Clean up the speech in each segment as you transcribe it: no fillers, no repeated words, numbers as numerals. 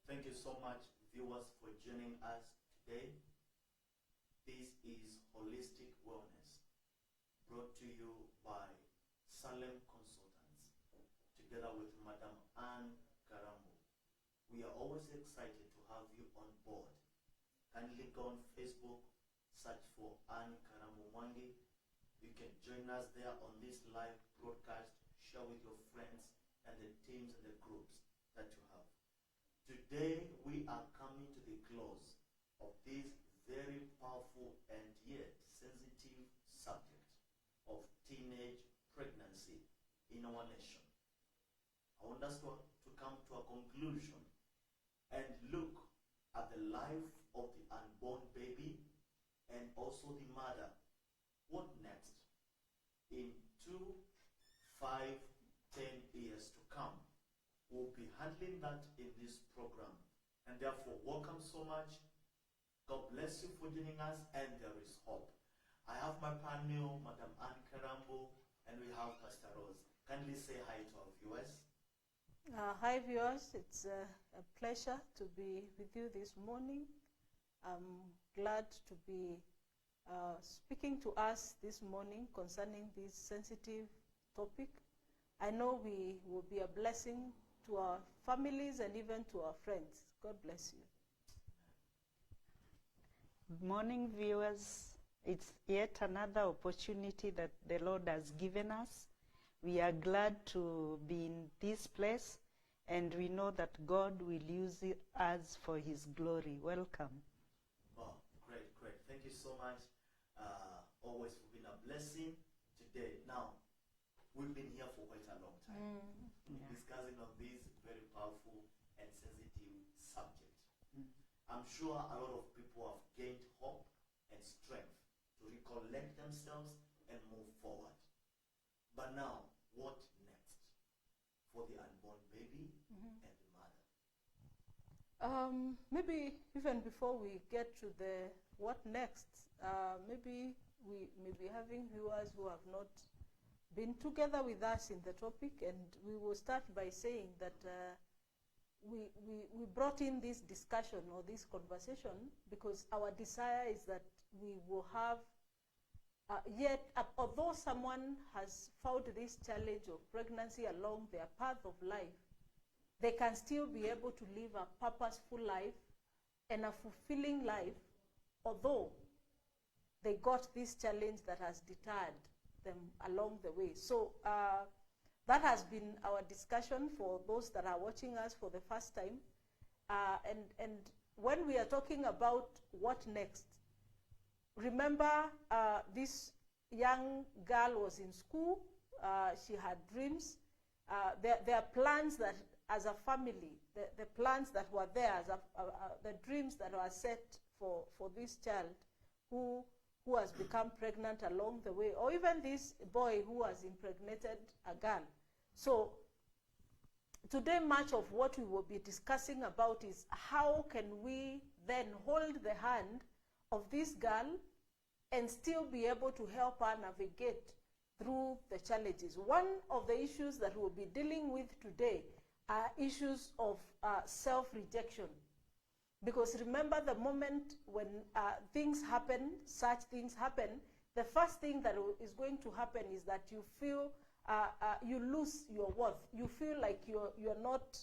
Thank you so much, viewers, for joining us today. This is Holistic Wellness, brought to you by Salem Consultants, together with Madam Anne Karambo. We are always excited to have you on board. Kindly go on Facebook, search for Anne Karambo Mwangi. You can join us there on this live broadcast, share with your friends and the teams and the groups that you have. Today, we are coming to the close of this very powerful and yet sensitive subject of teenage pregnancy in our nation. I want us to come to a conclusion and look at the life of the unborn baby and also the mother. What next? In 2, 5, 10 years to come, we'll be handling that in this program. And therefore, welcome so much. God bless you for joining us, and there is hope. I have my panel, Madam Anne Karambo, and we have Pastor Rose. Kindly say hi to our viewers. Hi viewers, it's a pleasure to be with you this morning. I'm glad to be speaking to us this morning concerning this sensitive topic. I know we will be a blessing to our families and even to our friends. God bless you. Good morning, viewers. It's yet another opportunity that the Lord has given us. We are glad to be in this place, and we know that God will use us for His glory. Welcome. Oh, great. Thank you so much. Always for being a blessing today. Now, we've been here for quite a long time, discussing on this very powerful and sensitive subject. I'm sure a lot of people have gained hope and strength to recollect themselves and move forward. But now, what next for the unborn baby and the mother? Maybe even before we get to the what next, maybe we may be having viewers who have not been together with us in the topic, and we will start by saying that we brought in this discussion or this conversation because our desire is that we will have although someone has found this challenge of pregnancy along their path of life, they can still be able to live a purposeful life and a fulfilling life, although they got this challenge that has deterred them along the way. So that has been our discussion for those that are watching us for the first time. And when we are talking about what next, remember this young girl was in school. She had dreams. There are plans that as a family, the plans that were there, as the dreams that were set for this child who has become pregnant along the way, or even this boy who has impregnated a girl. So today, much of what we will be discussing about is how can we then hold the hand of this girl and still be able to help her navigate through the challenges. One of the issues that we'll be dealing with today are issues of self-rejection. Because remember, the moment when such things happen, the first thing that is going to happen is that you feel, you lose your worth. You feel like you're not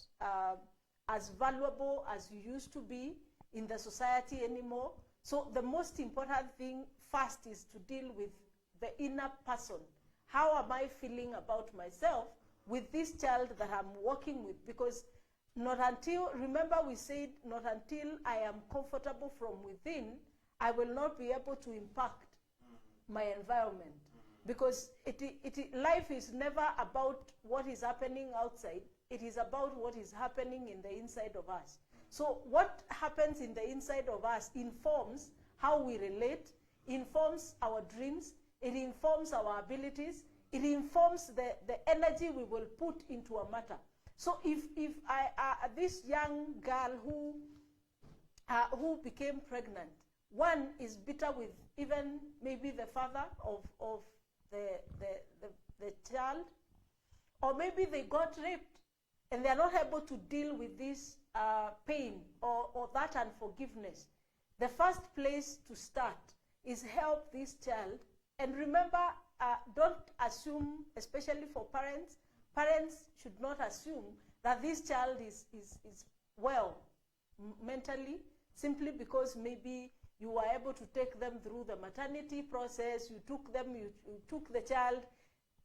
as valuable as you used to be in the society anymore. So the most important thing first is to deal with the inner person. How am I feeling about myself with this child that I'm working with? Because not until, remember we said, not until I am comfortable from within, I will not be able to impact my environment. Because life is never about what is happening outside. It is about what is happening in the inside of us. So what happens in the inside of us informs how we relate, informs our dreams, it informs our abilities, it informs the energy we will put into a matter. So if this young girl who became pregnant, one is bitter with even maybe the father of the child, or maybe they got raped and they are not able to deal with this pain or that unforgiveness, the first place to start is help this child. And remember, don't assume, especially for parents, parents should not assume that this child is well mentally simply because maybe you were able to take them through the maternity process, you took the child.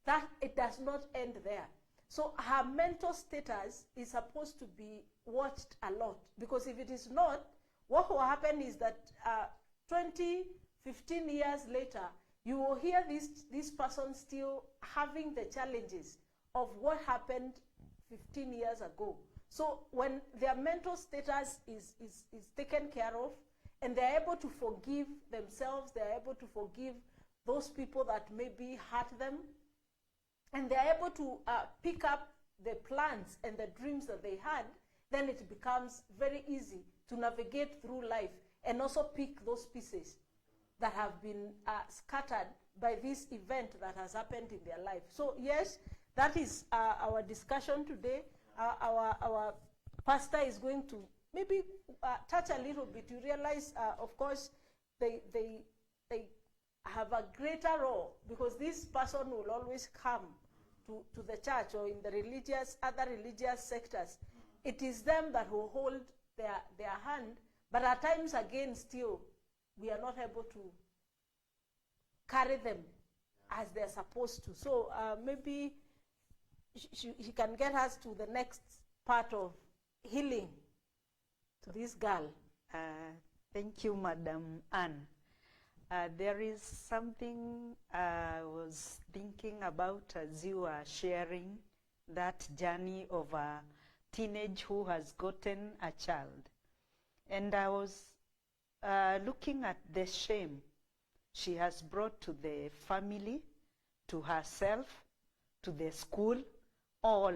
That it does not end there. So her mental status is supposed to be watched a lot, because if it is not, what will happen is that 20, 15 years later, you will hear this person still having the challenges of what happened 15 years ago. So when their mental status is taken care of, and they're able to forgive themselves, they're able to forgive those people that maybe hurt them, and they're able to pick up the plans and the dreams that they had, then it becomes very easy to navigate through life and also pick those pieces that have been scattered by this event that has happened in their life. So yes, that is our discussion today. Our pastor is going to maybe touch a little bit. You realize, of course, they have a greater role, because this person will always come to the church or in the other religious sectors. It is them that will hold their hand, but at times again still we are not able to carry them as they're supposed to. So maybe she can get us to the next part of healing to this girl. Thank you, Madam Anne. There is something I was thinking about as you were sharing that journey of a teenage who has gotten a child. And I was looking at the shame she has brought to the family, to herself, to the school, all.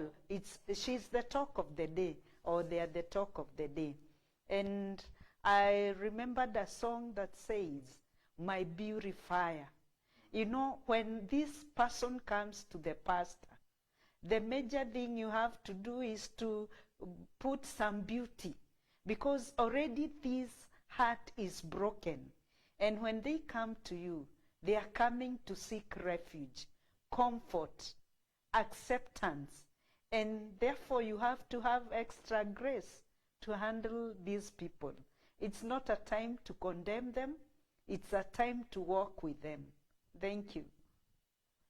She's the talk of the day, or they are the talk of the day. And I remembered a song that says, "My beautifier." You know, when this person comes to the pastor, the major thing you have to do is to put some beauty, because already this heart is broken. And when they come to you, they are coming to seek refuge, comfort, acceptance. And therefore you have to have extra grace to handle these people. It's not a time to condemn them. It's a time to walk with them. Thank you.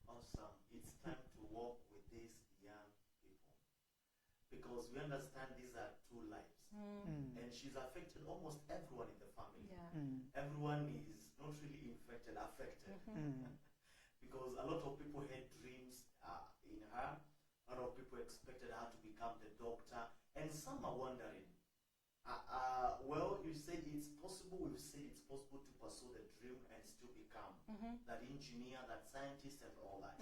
Awesome. It's time to walk with these young people, because we understand these are two lives. And she's affected almost everyone in the family. Yeah. Everyone is not really infected, affected. Because a lot of people had dreams in her. A lot of people expected her to become the doctor. And some are wondering, well, you said it's possible. You said it's possible to pursue the dream and still become that engineer, that scientist, and all that.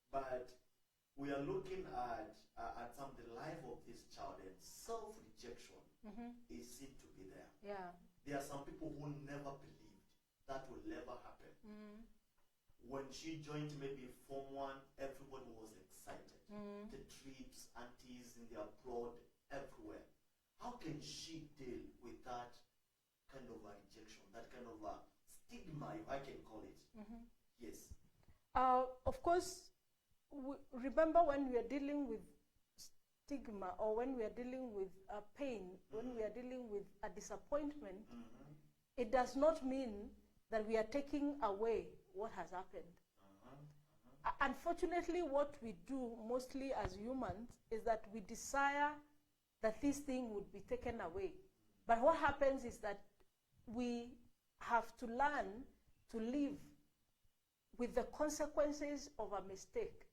But we are looking at some the life of this child, and self-rejection is seen to be there. Yeah. There are some people who never believed that will never happen. When she joined maybe Form 1, everybody was excited. The trips, aunties in the abroad, everywhere. How can she deal with that kind of a rejection, that kind of a stigma, if I can call it? Yes. Of course, remember when we are dealing with stigma, or when we are dealing with pain, when we are dealing with a disappointment, it does not mean that we are taking away what has happened. Unfortunately, what we do mostly as humans is that we desire that this thing would be taken away. But what happens is that we have to learn to live with the consequences of a mistake.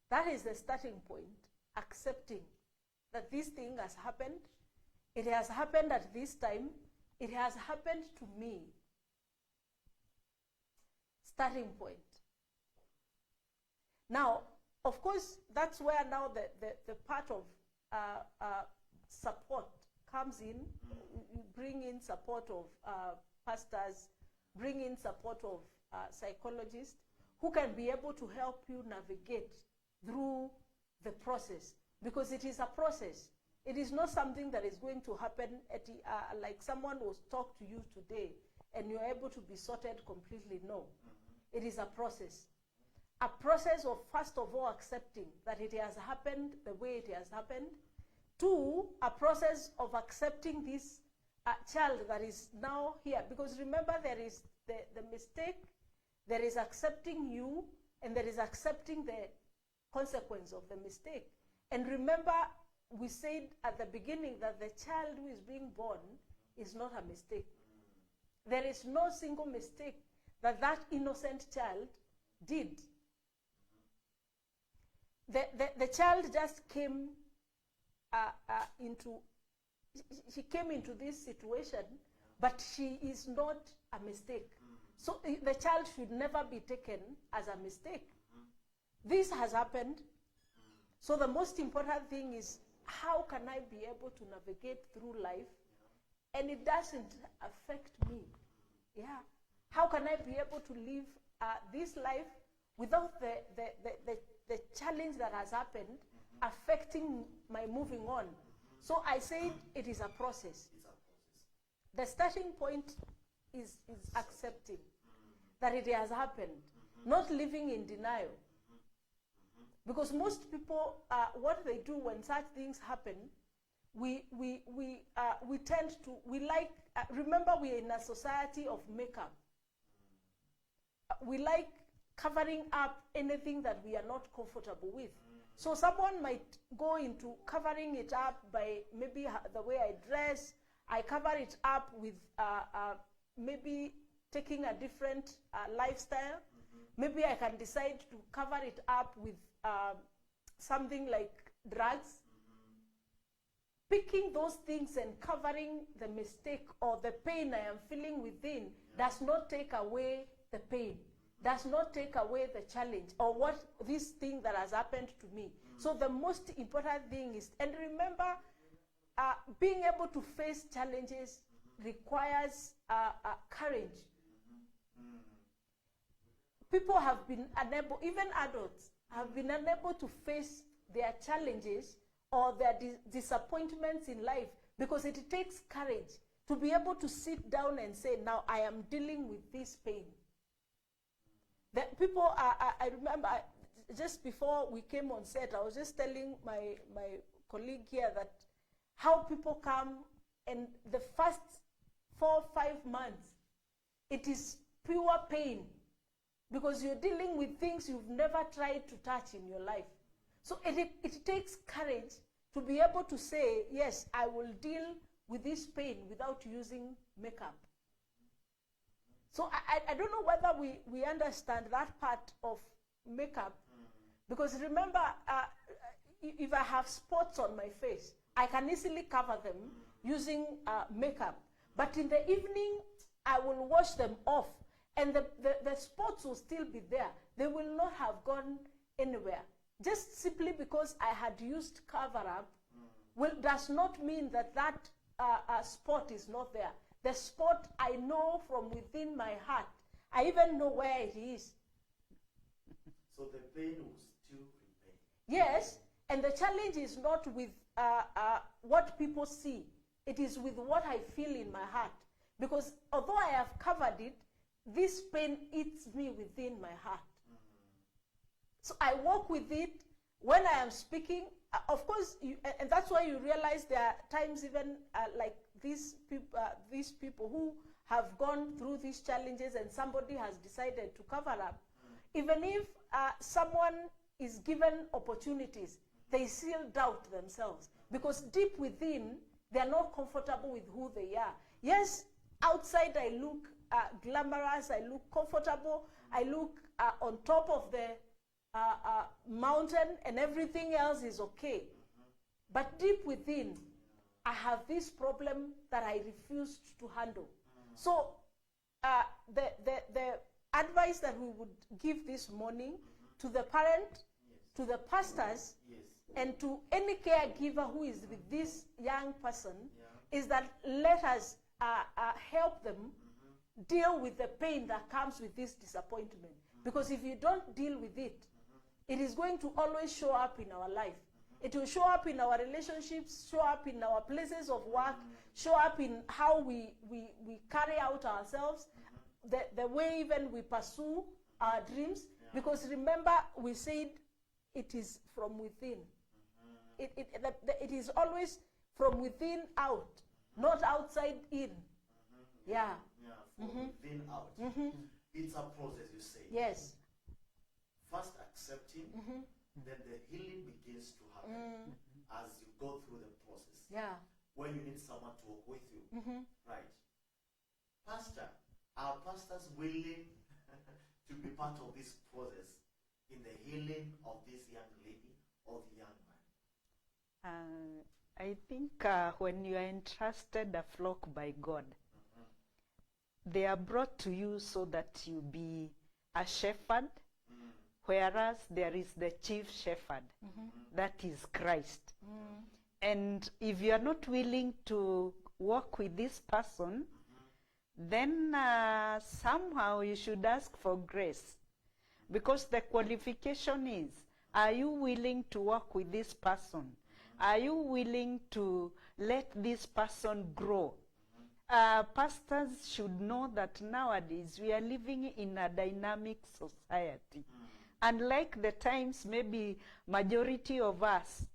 That is the starting point, accepting that this thing has happened. It has happened at this time. It has happened to me. Starting point. Now, of course, that's where now the part of support comes in. You bring in support of pastors, bring in support of psychologists who can be able to help you navigate through the process, because it is a process. It is not something that is going to happen at like someone will talk to you today and you're able to be sorted completely. No. It is a process. A process of, first of all, accepting that it has happened the way it has happened. 2, a process of accepting this child that is now here. Because remember, there is the mistake, there is accepting you, and there is accepting the consequence of the mistake. And remember, we said at the beginning that the child who is being born is not a mistake. There is no single mistake that that innocent child did. The child just came she came into this situation, but she is not a mistake. So the child should never be taken as a mistake. This has happened. So the most important thing is, how can I be able to navigate through life and it doesn't affect me? Yeah. How can I be able to live this life without the challenge that has happened affecting my moving on? So I said it is a process. The starting point is accepting that it has happened, not living in denial. Because most people, what they do when such things happen, we tend to, remember we are in a society of makeup. We like covering up anything that we are not comfortable with. So someone might go into covering it up by maybe the way I dress. I cover it up with maybe taking a different lifestyle. Maybe I can decide to cover it up with something like drugs. Picking those things and covering the mistake or the pain I am feeling within does not take away the pain, does not take away the challenge or what this thing that has happened to me. So the most important thing is, and remember, being able to face challenges requires courage. People have been unable, even adults, have been unable to face their challenges or their disappointments in life because it takes courage to be able to sit down and say, now I am dealing with this pain. The people, I remember just before we came on set, I was just telling my colleague here that how people come and the first 4 or 5 months, it is pure pain because you're dealing with things you've never tried to touch in your life. So it takes courage to be able to say, yes, I will deal with this pain without using makeup. So I don't know whether we understand that part of makeup, because remember, if I have spots on my face, I can easily cover them using makeup. But in the evening, I will wash them off, and the spots will still be there. They will not have gone anywhere. Just simply because I had used cover-up does not mean that spot is not there. The spot I know from within my heart. I even know where it is. So the pain will still remain. Yes, and the challenge is not with what people see. It is with what I feel in my heart. Because although I have covered it, this pain eats me within my heart. So I walk with it when I am speaking. Of course, and that's why you realize there are times even like these people who have gone through these challenges and somebody has decided to cover up. Even if someone is given opportunities, they still doubt themselves because deep within, they are not comfortable with who they are. Yes, outside I look glamorous, I look comfortable, I look on top of the mountain and everything else is okay. But deep within, I have this problem that I refused to handle. So the advice that we would give this morning to the parent, to the pastors, and to any caregiver who is with this young person is that let us help them deal with the pain that comes with this disappointment. Because if you don't deal with it, it is going to always show up in our life. It will show up in our relationships, show up in our places of work, show up in how we carry out ourselves, the way even we pursue our dreams. Because remember, we said it is from within. It is always from within out, not outside in. Yeah. Yeah, from within out. It's a process, you say. Yes. First accepting, then the healing begins to happen as you go through the process. Yeah. When you need someone to walk with you. Right. Pastor, are pastors willing to be part of this process in the healing of this young lady or the young man? I think when you are entrusted a flock by God, they are brought to you so that you be a shepherd, whereas there is the chief shepherd, that is Christ. And if you are not willing to walk with this person, then somehow you should ask for grace. Because the qualification is, are you willing to walk with this person? Are you willing to let this person grow? Pastors should know that nowadays we are living in a dynamic society. Unlike the times maybe majority of us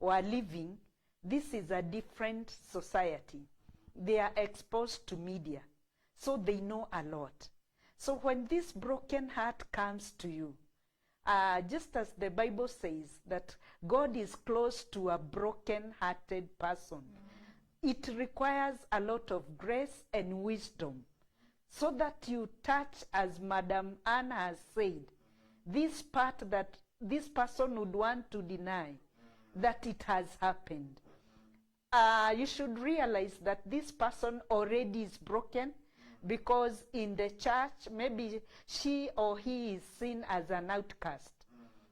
were living, this is a different society. They are exposed to media, so they know a lot. So when this broken heart comes to you, just as the Bible says that God is close to a broken-hearted person, it requires a lot of grace and wisdom so that you touch, as Madam Anna has said, this part that this person would want to deny that it has happened. You should realize that this person already is broken, because in the church, maybe she or he is seen as an outcast,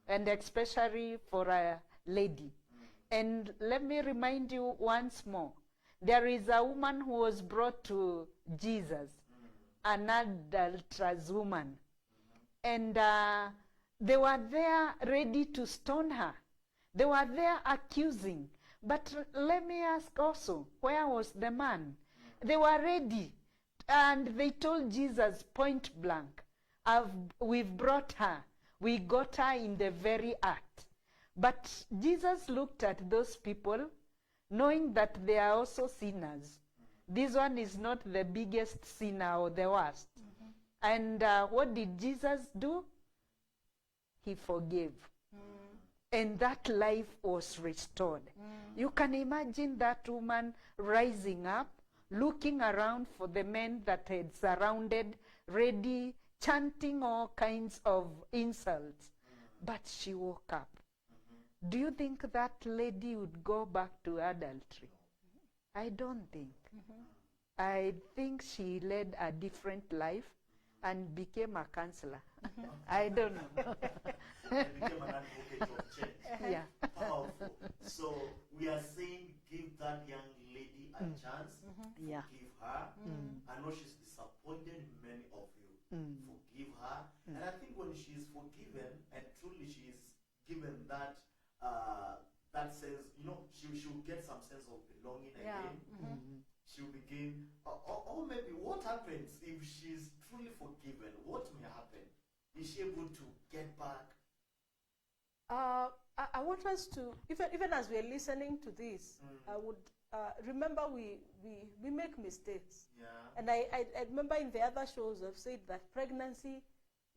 and especially for a lady. And let me remind you once more, there is a woman who was brought to Jesus, an adulterous woman, and they were there ready to stone her. They were there accusing. But let me ask also, where was the man? They were ready. And they told Jesus point blank, we've brought her. We got her in the very act. But Jesus looked at those people, knowing that they are also sinners. This one is not the biggest sinner or the worst. And what did Jesus do? He forgave. And that life was restored. You can imagine that woman rising up, looking around for the men that had surrounded, ready, chanting all kinds of insults. But she woke up. Do you think that lady would go back to adultery? I don't think. I think she led a different life and became a counselor. I don't know. And became an advocate of change. Yeah. Powerful. So we are saying give that young lady a chance. Yeah. Forgive her. I know she's disappointed many of you. Forgive her. And I think when she is forgiven and truly she is given that that sense, she will get some sense of belonging again. She will begin, or maybe what happens if she's truly forgiven? What may happen? Is she able to get back? I want us to, even as we are listening to this, I would remember we make mistakes. Yeah. And I remember in the other shows I've said that pregnancy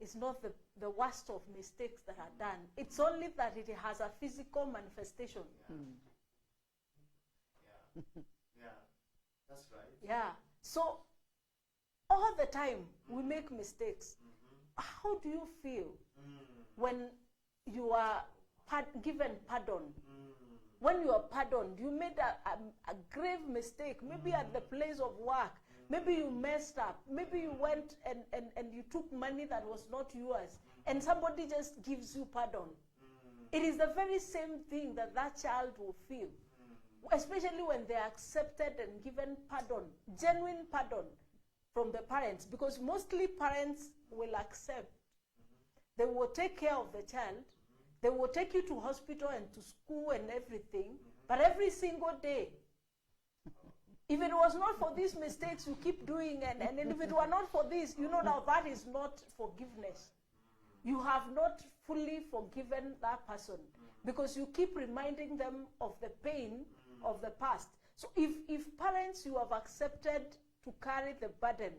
is not the worst of mistakes that are done. It's only that it has a physical manifestation. Yeah. Yeah. That's right. Yeah. So all the time we make mistakes. How do you feel when you are given pardon? When you are pardoned, you made a grave mistake, maybe at the place of work. Maybe you messed up. Maybe you went and you took money that was not yours. And somebody just gives you pardon. It is the very same thing that child will feel. Especially when they are accepted and given pardon, genuine pardon from the parents. Because mostly parents will accept. They will take care of the child They will take you to hospital and to school and everything, but every single day, if it was not for these mistakes you keep doing, and if it were not for this, you know, now that is not forgiveness. You have not fully forgiven that person because you keep reminding them of the pain of the past. So if parents, you have accepted to carry the burden,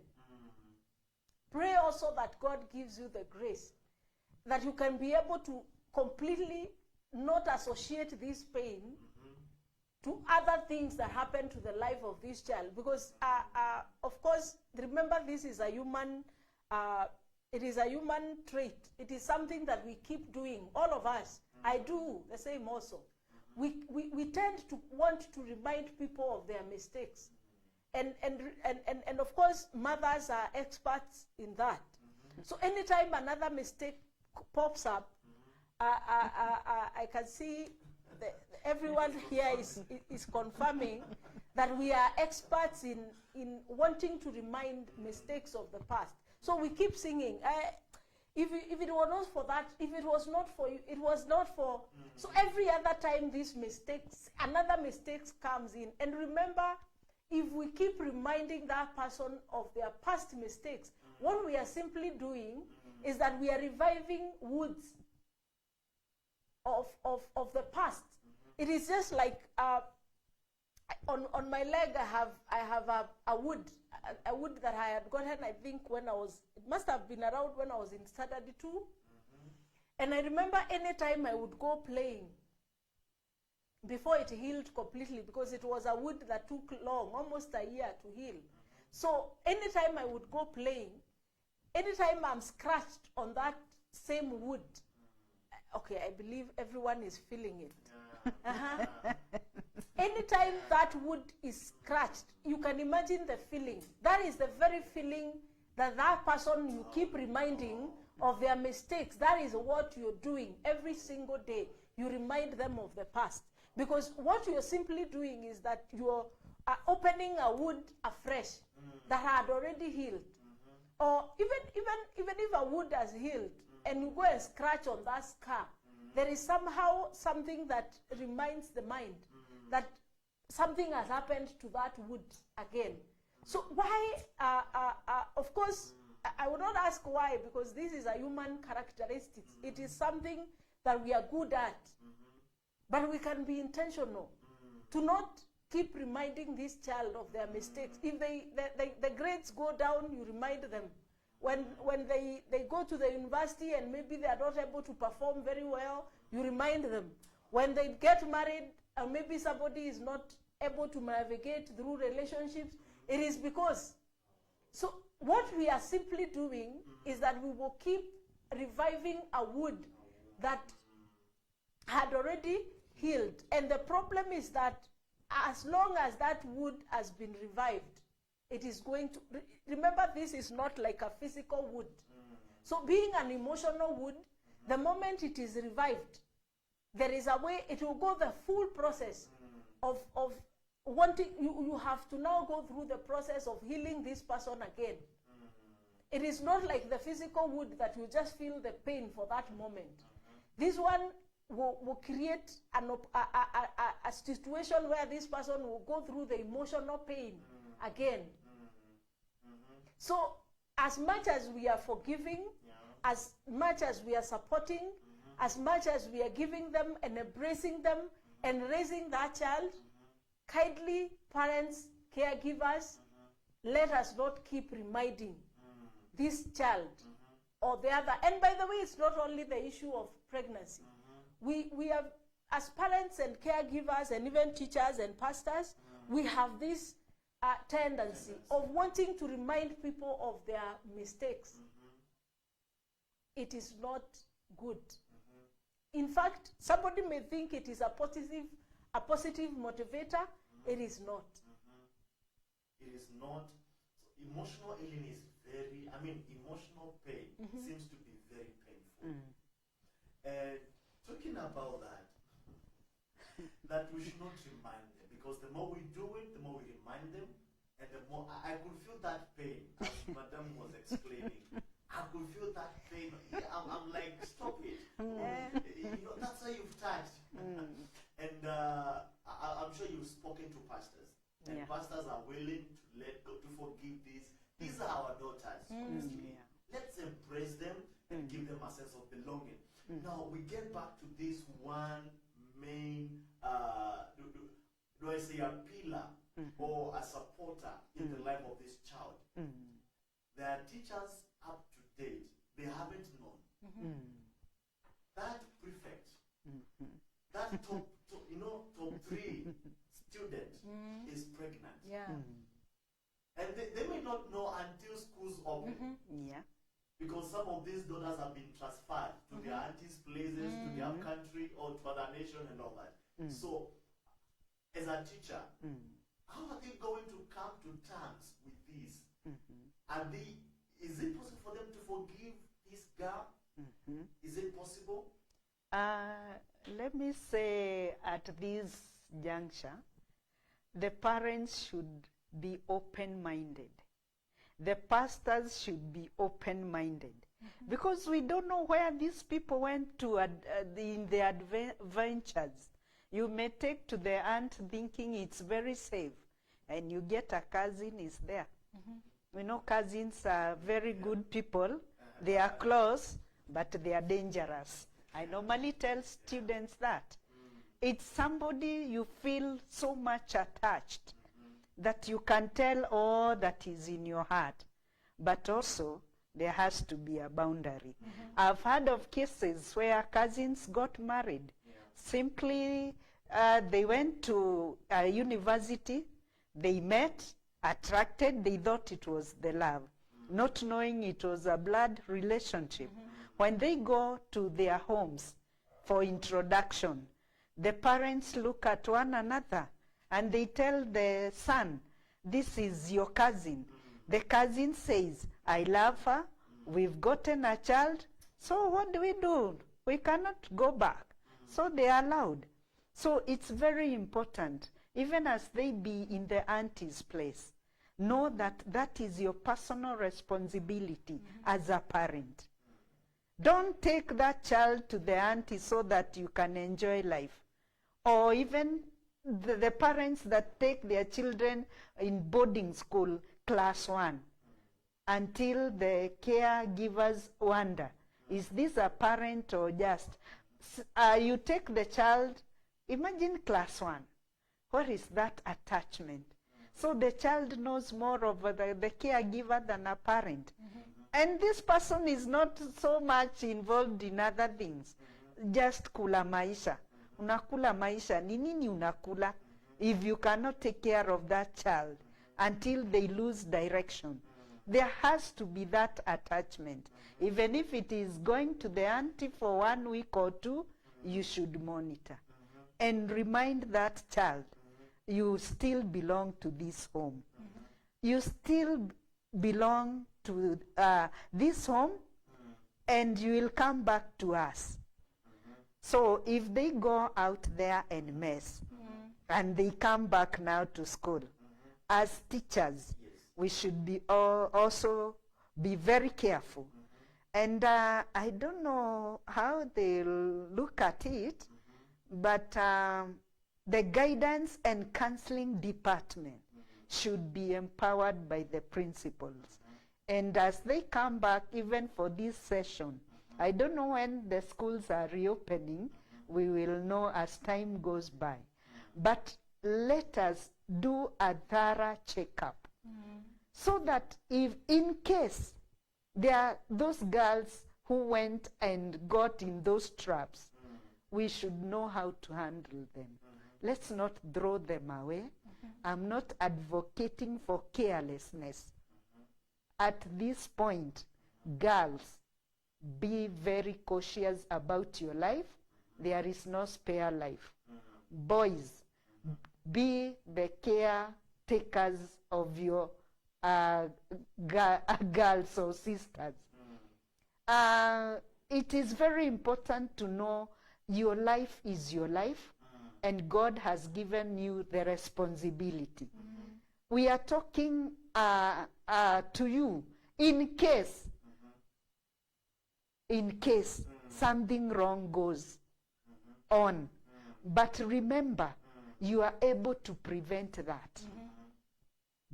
pray also that God gives you the grace that you can be able to completely not associate this pain to other things that happen to the life of this child. Because, of course, remember, this is a human, it is a human trait. It is something that we keep doing, all of us. I do the same also. We tend to want to remind people of their mistakes. And of course, mothers are experts in that. So anytime another mistake pops up, I can see everyone here is confirming that we are experts in wanting to remind mistakes of the past. So we keep singing. If it were not for that, if it was not for you, it was not for. So every other time these mistakes, another mistake comes in. And remember, if we keep reminding that person of their past mistakes, what we are simply doing is that we are reviving wounds of the past. It is just like on my leg I have a wood that I had gotten, I think, when I was, it must have been around when I was in Standard 2. And I remember any time I would go playing, before it healed completely, because it was a wood that took long, almost a year to heal. So anytime I would go playing, anytime I'm scratched on that same wood, okay, I believe everyone is feeling it. Anytime that wood is scratched, you can imagine the feeling. That is the very feeling that that person you keep reminding of their mistakes. That is what you're doing every single day. You remind them of the past. Because what you're simply doing is that you're opening a wound afresh that had already healed. Or even if a wound has healed and you go and scratch on that scar, there is somehow something that reminds the mind that something has happened to that wood again. So why, of course, I will not ask why, because this is a human characteristic. It is something that we are good at. But we can be intentional to not keep reminding this child of their mistakes. If the grades go down, you remind them. When they go to the university and maybe they are not able to perform very well, you remind them. When they get married and maybe somebody is not able to navigate through relationships, it is because. So what we are simply doing is that we will keep reviving a wound that had already healed. And the problem is that as long as that wound has been revived, it is going to, remember, this is not like a physical wound. So being an emotional wound, the moment it is revived, there is a way, it will go the full process of wanting, you have to now go through the process of healing this person again. It is not like the physical wound that you just feel the pain for that moment. This one will create a situation where this person will go through the emotional pain again. So as much as we are forgiving, as much as we are supporting, as much as we are giving them and embracing them and raising that child, kindly, parents, caregivers, let us not keep reminding this child or the other. And by the way, it's not only the issue of pregnancy. We have, as parents and caregivers and even teachers and pastors, we have this tendency of wanting to remind people of their mistakes. It is not good. In fact, somebody may think it is a positive motivator. It is not. It is not. So emotional healing is emotional pain seems to be very painful. Talking about that we should not remind them, because the more we do it, the more we remind them, and the more I could feel that pain as Madam was explaining. I could feel that pain. Yeah, I'm like, stop it. That's how you've touched. And I'm sure you've spoken to pastors. And Yeah. pastors are willing to let go, to forgive these. These are our daughters, honestly. Yeah. Let's embrace them and give them a sense of belonging. Now, we get back to this one main, do I say a pillar or a supporter in the life of this child. There are teachers up to date, they haven't known. That prefect, that top 3 student is pregnant. Yeah. And they may not know until schools open. Yeah. Because some of these daughters have been transferred to their aunties' places, to their country, or to other nation and all that. So, as a teacher, how are they going to come to terms with this? Is it possible for them to forgive this girl? Is it possible? Let me say at this juncture, the parents should be open-minded. The pastors should be open-minded. Because we don't know where these people went to in their adventures. You may take to the aunt thinking it's very safe, and you get a cousin is there. We know cousins are very good people. They are close, but they are dangerous. I normally tell students that. It's somebody you feel so much attached that you can tell all that is in your heart. But also, there has to be a boundary. I've heard of cases where cousins got married. Simply, they went to a university, they met, attracted, they thought it was the love, not knowing it was a blood relationship. When they go to their homes for introduction, the parents look at one another and they tell the son, this is your cousin. The cousin says, I love her, we've gotten a child, so what do? We cannot go back. So they are allowed. So it's very important, even as they be in the auntie's place, know that that is your personal responsibility as a parent. Don't take that child to the auntie so that you can enjoy life. Or even the parents that take their children in boarding school, class 1, until the caregivers wonder, is this a parent or just? You take the child, imagine class 1. What is that attachment? So the child knows more of the caregiver than a parent. And this person is not so much involved in other things. Just kula maisha. Unakula maisha. Ni nini unakula? If you cannot take care of that child until they lose direction. There has to be that attachment. Even if it is going to the auntie for 1 week or 2, you should monitor. And remind that child, you still belong to this home. You still belong to this home, and you will come back to us. So if they go out there and mess, and they come back now to school, as teachers, we should be also be very careful. And I don't know how they'll look at it, but the guidance and counseling department should be empowered by the principals. And as they come back, even for this session, I don't know when the schools are reopening, we will know as time goes by. But let us do a thorough checkup so that if in case there are those girls who went and got in those traps, we should know how to handle them. Let's not throw them away. I'm not advocating for carelessness. At this point, girls, be very cautious about your life. There is no spare life. Boys, be the caretakers of your girls or sisters. It is very important to know your life is your life, and God has given you the responsibility. We are talking to you in case in case something wrong goes on. But remember, you are able to prevent that.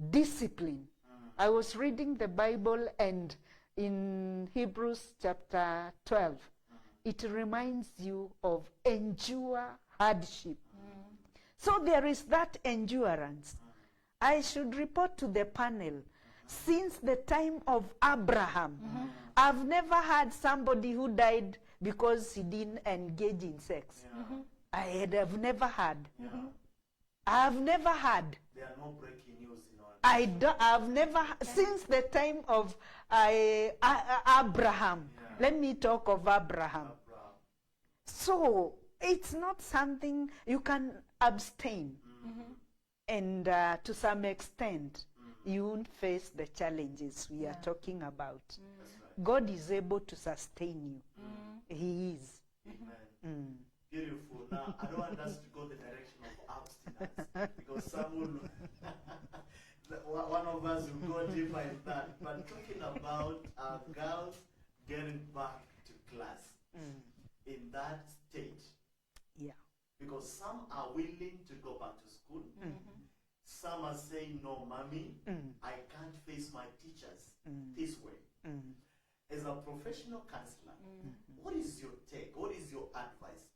Discipline. I was reading the Bible, and in Hebrews chapter 12, it reminds you of endure hardship. So there is that endurance. I should report to the panel, since the time of Abraham, I've never had somebody who died because he didn't engage in sex. I've never had. I've never had. There are no breaking news in our I've never, since the time of Abraham. Let me talk of Abraham. So it's not something you can abstain. And to some extent, you won't face the challenges we are talking about. God is able to sustain you. He is. Amen. Beautiful. Now, I don't want us to go the direction of abstinence, because some will, one of us will go deeper in that. But talking about girls getting back to class in that stage. Yeah. Because some are willing to go back to school. Some are saying, no, mommy, I can't face my teachers this way. As a professional counselor, what is your take? What is your advice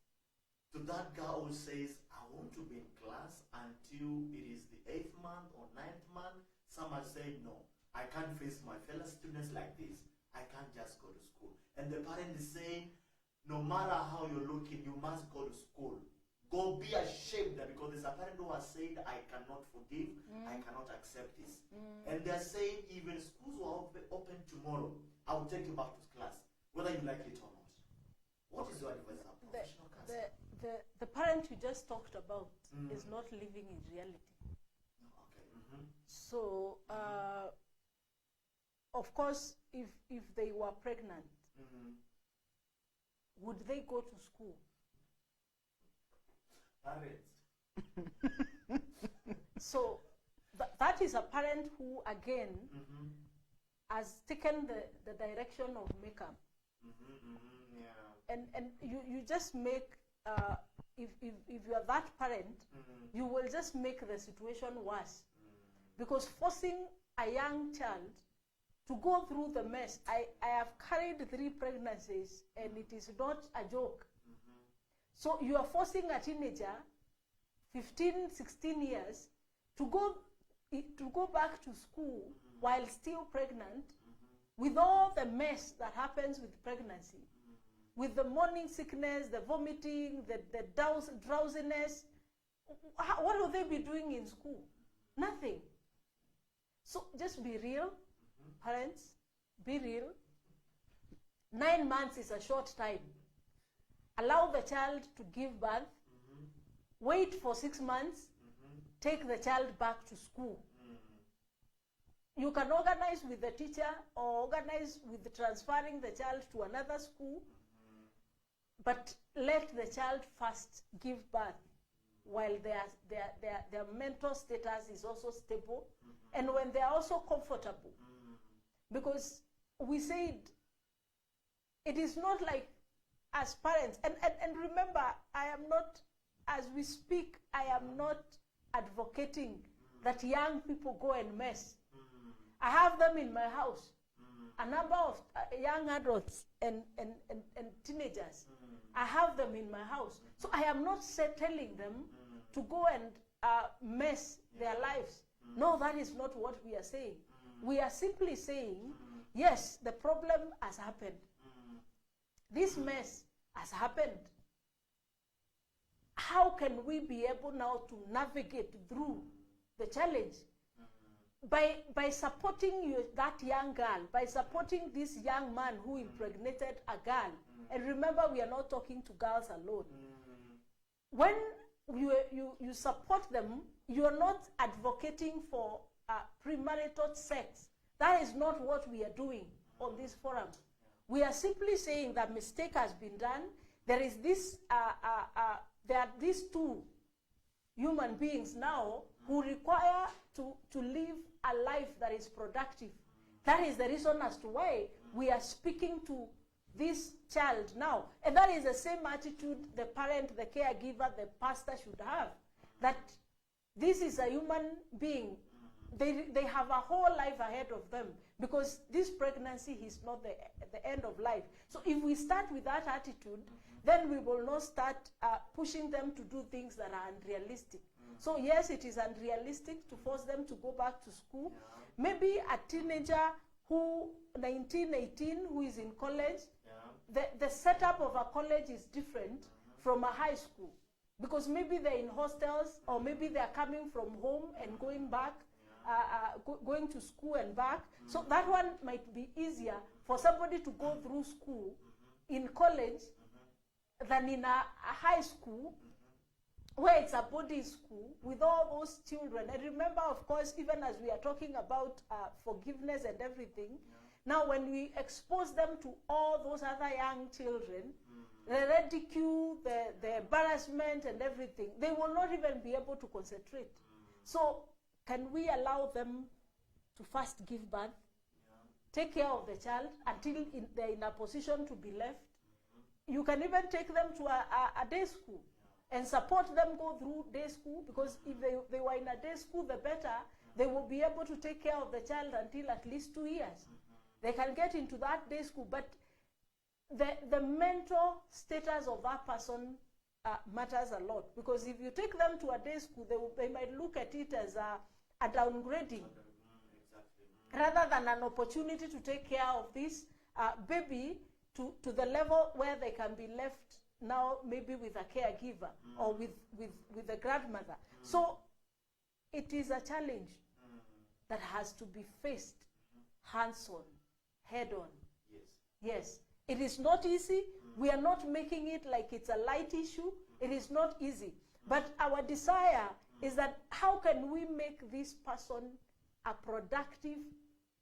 to that girl who says, I want to be in class until it is the 8th month or 9th month? Some are saying, no, I can't face my fellow students like this. I can't just go to school. And the parent is saying, no matter how you're looking, you must go to school. Go be ashamed, that because there's a parent who has said, I cannot forgive, I cannot accept this. And they're saying, even schools will open tomorrow, I will take you back to class, whether you like it or not. What is your advice as a professional counselor? The parent you just talked about is not living in reality. Okay. So, of course, if they were pregnant, would they go to school? Parents. So, that is a parent who, again, has taken the direction of makeup. Yeah. And you just make, if you are that parent, you will just make the situation worse. Because forcing a young child to go through the mess, I have carried 3 pregnancies, and it is not a joke. So you are forcing a teenager, 15, 16 years, to go back to school while still pregnant, with all the mess that happens with pregnancy, with the morning sickness, the vomiting, the drowsiness. What will they be doing in school? Nothing. So just be real, parents, be real. 9 months is a short time. Allow the child to give birth, wait for 6 months, take the child back to school. You can organize with the teacher or organize with transferring the child to another school, but let the child first give birth while their mental status is also stable, and when they are also comfortable. Because we said it is not like, as parents, and remember, I am not, as we speak, I am not advocating that young people go and mess. I have them in my house, a number of young adults and teenagers. I have them in my house. So I am not telling them to go and mess their lives. No, that is not what we are saying. We are simply saying, yes, the problem has happened. This mess has happened. How can we be able now to navigate through the challenge? By supporting that young girl, by supporting this young man who impregnated a girl. And remember, we are not talking to girls alone. When you support them, you are not advocating for premarital sex. That is not what we are doing on this forum. We are simply saying that mistake has been done. There is this, there are these 2 human beings now who require to live a life that is productive. That is the reason as to why we are speaking to this child now. And that is the same attitude the parent, the caregiver, the pastor should have. That this is a human being. They have a whole life ahead of them, because this pregnancy is not the end of life. So if we start with that attitude, then we will not start pushing them to do things that are unrealistic. So yes, it is unrealistic to force them to go back to school. Maybe a teenager who, 19, 18, who is in college, the setup of a college is different from a high school. Because maybe they're in hostels, or maybe they're coming from home and going back, going to school and back. So that one might be easier for somebody to go through school in college than in a high school, where it's a boarding school with all those children. And remember, of course, even as we are talking about forgiveness and everything, now when we expose them to all those other young children, the ridicule, the embarrassment and everything, they will not even be able to concentrate. So can we allow them to first give birth, take care of the child until they're in a position to be left? You can even take them to a day school and support them go through day school, because if they were in a day school, the better. They will be able to take care of the child until at least 2 years. They can get into that day school, but the mental status of that person matters a lot, because if you take them to a day school, they might look at it as a downgrading, rather than an opportunity to take care of this baby to the level where they can be left now, maybe with a caregiver or with a grandmother. So it is a challenge that has to be faced hands-on, head-on. Yes. It is not easy. We are not making it like it's a light issue. It is not easy. But our desire is that how can we make this person a productive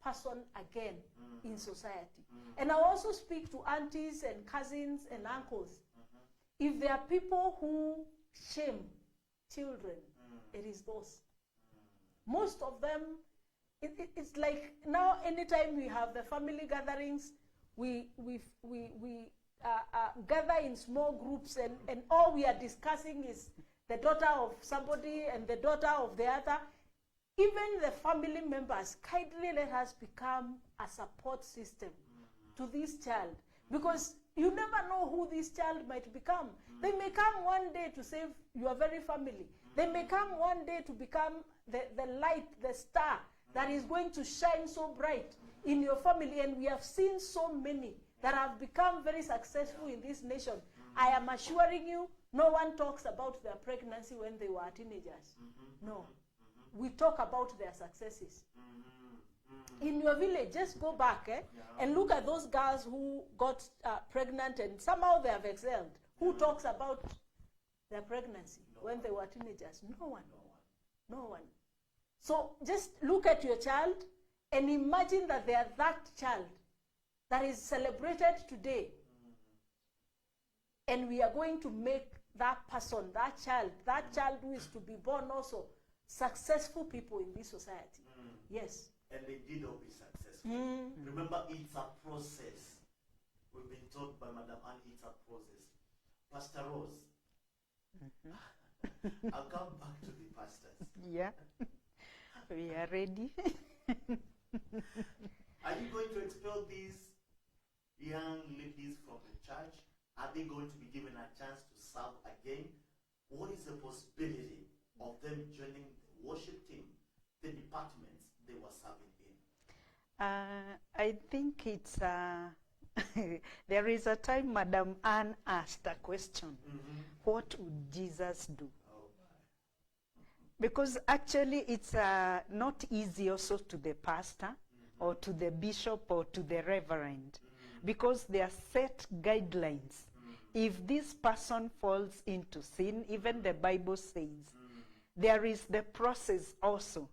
person again in society? And I also speak to aunties and cousins and uncles. If there are people who shame children, it is those. Most of them, it's like now anytime we have the family gatherings, we gather in small groups, and all we are discussing is the daughter of somebody and the daughter of the other. Even the family members, kindly let us become a support system to this child, because you never know who this child might become. They may come one day to save your very family. They may come one day to become the light, the star that is going to shine so bright in your family. And we have seen so many that have become very successful in this nation. I am assuring you, no one talks about their pregnancy when they were teenagers. No. We talk about their successes. In your village, just go back and look at those girls who got pregnant and somehow they have excelled. Who talks about their pregnancy when they were teenagers? No one. No one. So just look at your child and imagine that they are that child that is celebrated today. And we are going to make that person, that child who is to be born also, successful people in this society. Yes. And they did all be successful. Remember, it's a process. We've been taught by Madam Anne, it's a process. Pastor Rose, I'll come back to the pastors. Yeah, we are ready. Are you going to expel these young ladies from the church? Are they going to be given a chance to serve again? What is the possibility of them joining the worship team, the departments they were serving in? I think it's there is a time Madam Anne asked a question. What would Jesus do? Because actually it's not easy also to the pastor or to the bishop or to the reverend, because there are set guidelines. If this person falls into sin, even the Bible says, there is the process also.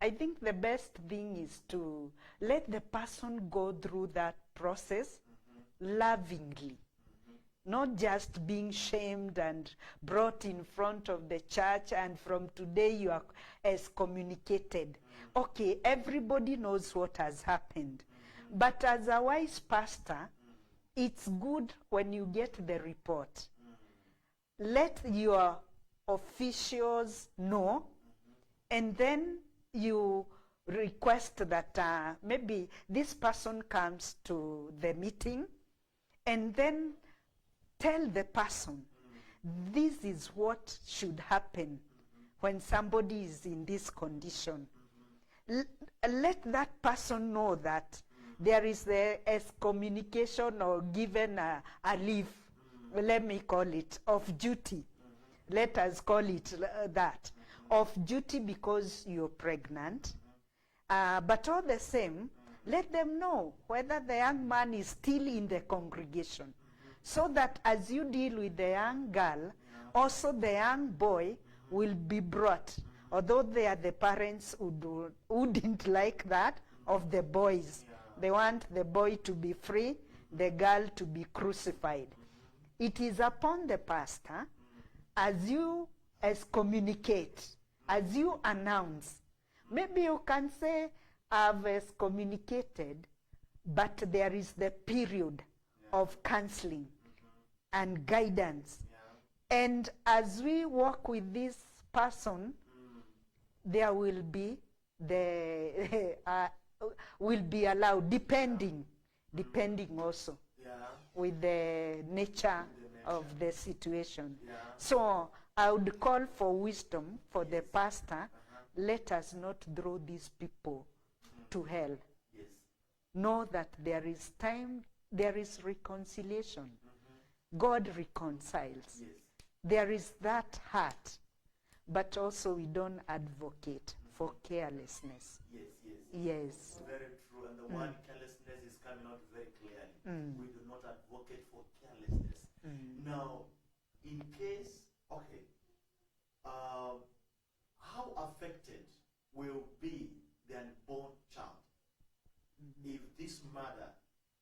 I think the best thing is to let the person go through that process lovingly, not just being shamed and brought in front of the church and from today you are excommunicated. Okay, everybody knows what has happened. But as a wise pastor, it's good when you get the report. Let your officials know, and then you request that maybe this person comes to the meeting, and then tell the person, this is what should happen when somebody is in this condition. Let that person know that there is the excommunication or given a leave, let me call it, of duty. Let us call it that, of duty because you're pregnant. But all the same, let them know whether the young man is still in the congregation, so that as you deal with the young girl, also the young boy will be brought, although they are the parents who wouldn't like that of the boys. They want the boy to be free, the girl to be crucified. It is upon the pastor, as you excommunicate, as you announce. Maybe you can say, I've excommunicated, but there is the period of counseling and guidance. And as we work with this person, there will be will be allowed, depending also with the nature of the situation. So I would call for wisdom for the pastor. Let us not throw these people to hell. Know that there is time, there is reconciliation. God reconciles. There is that heart, but also we don't advocate for carelessness. Yes. Very true. And the word carelessness is coming out very clearly. We do not advocate for carelessness. Now, in case, okay, how affected will be the unborn child if this mother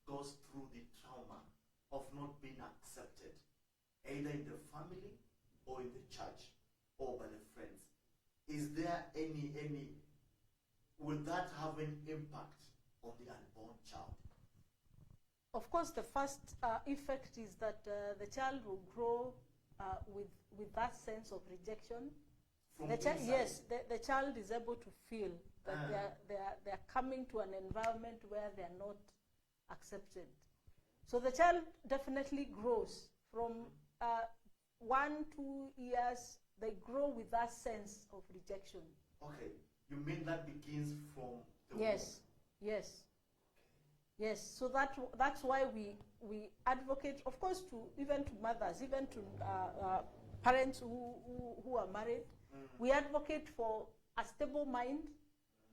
goes through the trauma of not being accepted, either in the family or in the church or by the friends? Is there any will that have an impact on the unborn child? Of course, the first effect is that the child will grow with that sense of rejection. Yes, the child is able to feel that they are coming to an environment where they are not accepted. So the child definitely grows from 1-2 years. They grow with that sense of rejection. Okay, you mean that begins from the Yes, yes. Yes, so that's why we advocate, of course, even to mothers, even to parents who are married. We advocate for a stable mind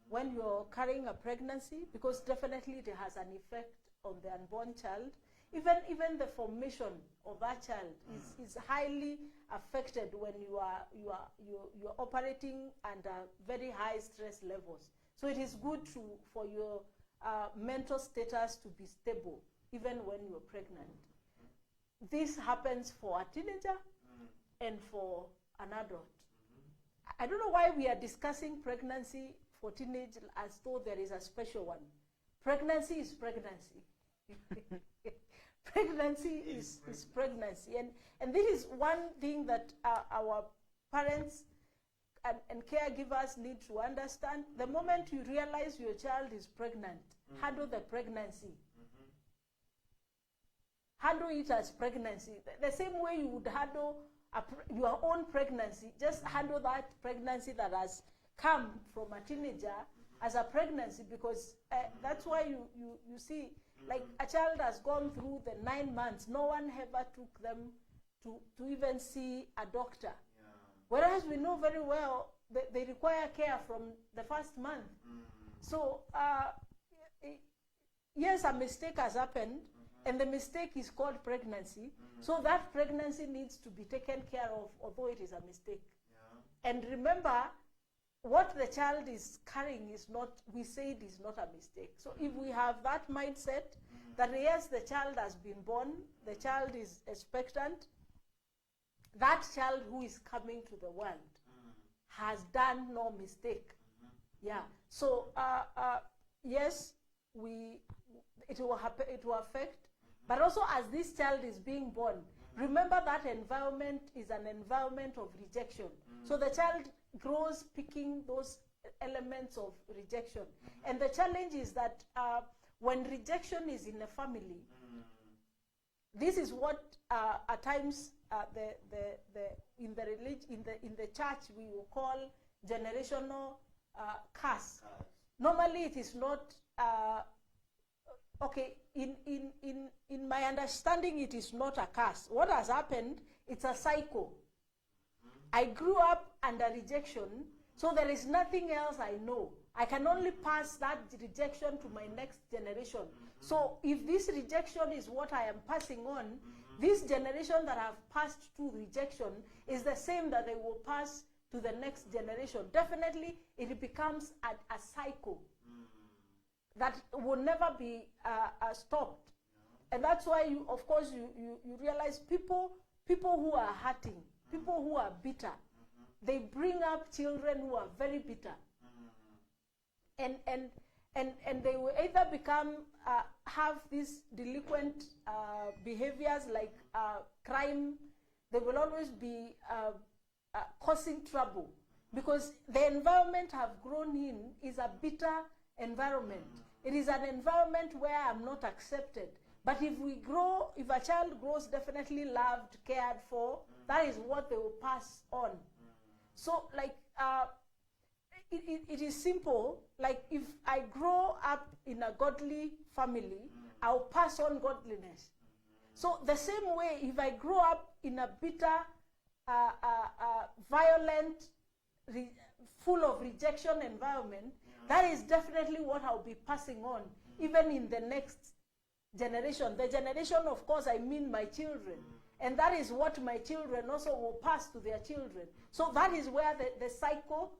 when you're carrying a pregnancy, because definitely it has an effect on the unborn child. Even the formation of that child is highly affected when you're operating under very high stress levels. So it is good for your mental status to be stable, even when you're pregnant. This happens for a teenager and for an adult. I don't know why we are discussing pregnancy for teenage as though there is a special one. Pregnancy is pregnancy. Pregnancy is pregnancy. And this is one thing that our parents and caregivers need to understand. The moment you realize your child is pregnant, handle the pregnancy. Handle it as pregnancy. The same way you would handle your own pregnancy, just handle that pregnancy that has come from a teenager as a pregnancy, because that's why you see, like a child has gone through the 9 months, no one ever took them to even see a doctor. Whereas we know very well they require care from the first month. So yes, a mistake has happened, and the mistake is called pregnancy. So that pregnancy needs to be taken care of, although it is a mistake. And remember, what the child is carrying is not, we say it is not a mistake. So if we have that mindset that yes, the child has been born, the child is expectant, that child who is coming to the world has done no mistake. Yeah. So yes, it will happen. It will affect, But also as this child is being born, remember that environment is an environment of rejection. So the child grows picking those elements of rejection. And the challenge is that when rejection is in a family, this is what at times in the church we will call generational curse. Normally it is not okay. In my understanding, it is not a curse. What has happened? It's a cycle. I grew up under rejection, so there is nothing else I know. I can only pass that rejection to my next generation. So if this rejection is what I am passing on, this generation that have passed to rejection is the same that they will pass to the next generation. Definitely, it becomes a cycle that will never be stopped. And that's why, you realize people who are hurting, people who are bitter, they bring up children who are very bitter. And they will either have these delinquent behaviors like crime. They will always be causing trouble because the environment have grown in is a bitter environment. It is an environment where I'm not accepted. But if a child grows definitely loved, cared for, that is what they will pass on. So like, it is simple. Like if I grow up in a godly family, I'll pass on godliness. So the same way, if I grow up in a bitter, violent, full of rejection environment, that is definitely what I'll be passing on, even in the next generation. The generation, of course, I mean my children. And that is what my children also will pass to their children. So that is where the cycle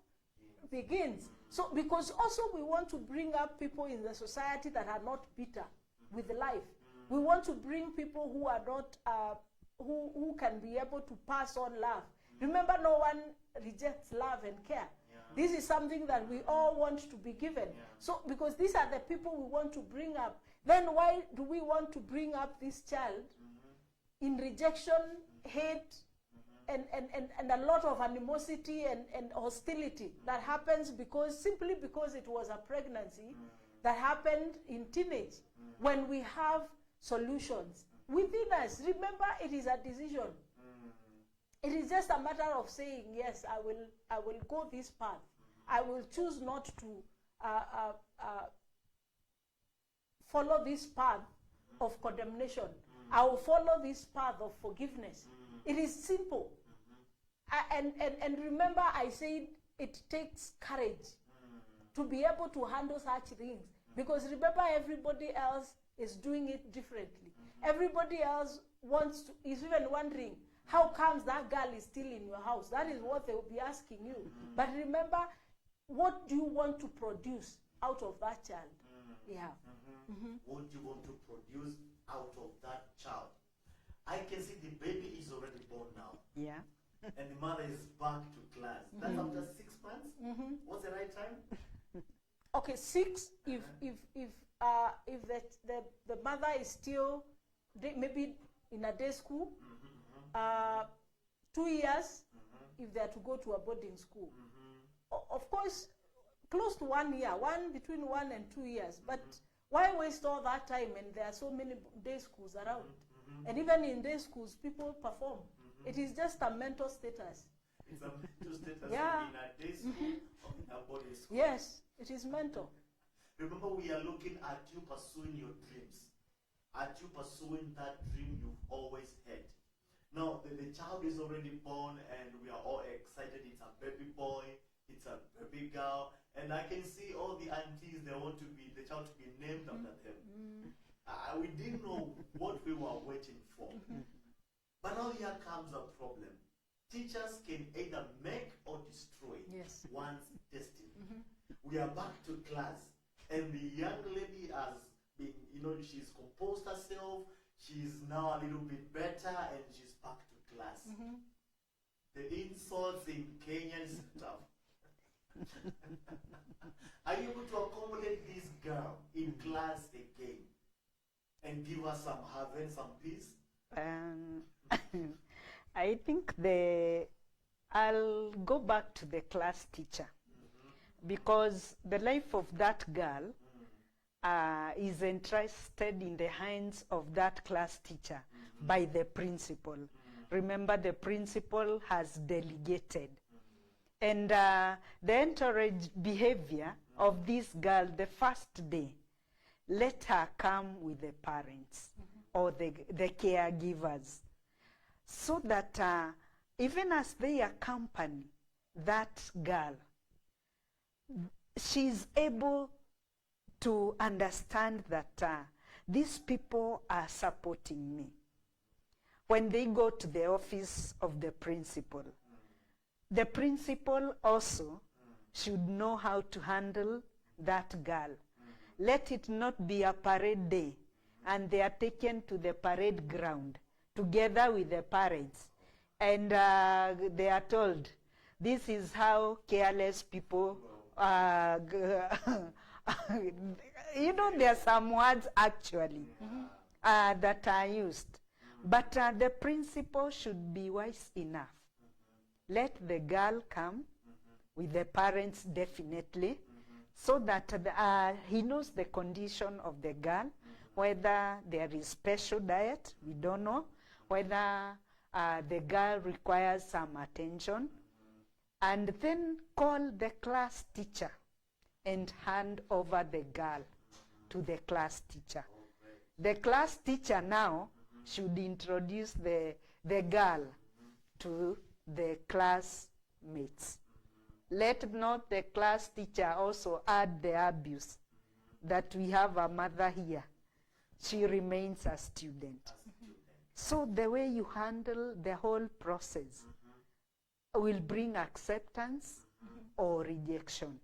begins. So because also we want to bring up people in the society that are not bitter with life. We want to bring people who are not, who can be able to pass on love. Remember, no one rejects love and care. This is something that we all want to be given. So because these are the people we want to bring up, then why do we want to bring up this child in rejection, hate, and a lot of animosity and hostility that happens simply because it was a pregnancy that happened in teenage, when we have solutions within us? Remember, it is a decision. It is just a matter of saying, yes, I will go this path. I will choose not to follow this path of condemnation. I will follow this path of forgiveness. It is simple. And remember, I said it takes courage to be able to handle such things. Because remember, everybody else is doing it differently. Everybody else is even wondering, how comes that girl is still in your house? That is what they will be asking you. But remember, what do you want to produce out of that child? What do you want to produce out of that child? I can see the baby is already born now. Yeah. And the mother is back to class. That's after 6 months? What's the right time? Okay, 6, if the mother is still maybe in a day school, 2 years if they are to go to a boarding school. Of course, close to 1 year, between 1 and 2 years. But why waste all that time? And there are so many day schools around. And even in day schools, people perform. It is just a mental status. It's a mental status Yeah. in a day school or in a boarding school. Yes, it is mental. Remember, we are looking at you pursuing your dreams, at you pursuing that dream you've always had. Now, the child is already born and we are all excited. It's a baby boy, it's a baby girl, and I can see all the aunties, they want the child to be named after them. We didn't know what we were waiting for. But now here comes a problem. Teachers can either make or destroy one's destiny. We are back to class, and the young lady has been, she's composed herself, she's now a little bit better, and she's back to class. The insults in Kenyan stuff. Are you able to accommodate this girl in class again? and give us some heaven, some peace? I think I'll go back to the class teacher, because the life of that girl is entrusted in the hands of that class teacher by the principal. Remember, the principal has delegated. And the entourage behavior of this girl, the first day, let her come with the parents or the caregivers, so that even as they accompany that girl, she's able to understand that these people are supporting me. When they go to the office of the principal also should know how to handle that girl. Let it not be a parade day and they are taken to the parade ground together with the parents, and they are told, this is how careless people you know, there are some words actually that are used. But the principal should be wise enough. Let the girl come with the parents definitely, so that he knows the condition of the girl, whether there is special diet, we don't know, whether the girl requires some attention, and then call the class teacher and hand over the girl to the class teacher. The class teacher now should introduce the girl to the classmates. Let not the class teacher also add the abuse that we have a mother here. She remains a student. So the way you handle the whole process will bring acceptance or rejection.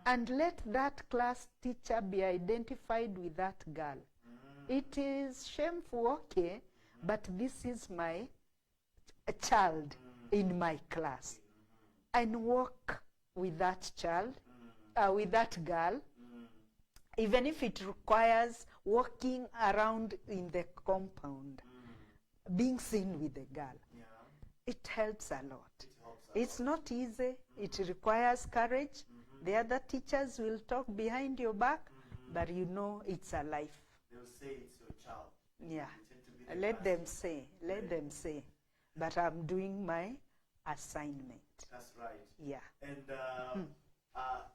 And let that class teacher be identified with that girl. It is shameful, okay, but this is my child in my class. And walk with that child, with that girl, even if it requires walking around in the compound, being seen with the girl. It helps a lot. It's not easy. It requires courage. The other teachers will talk behind your back, but you know it's a life. They'll say it's your child. Yeah. You tend to be the Let class them say, let them say. But I'm doing my assignment. That's right. Yeah. And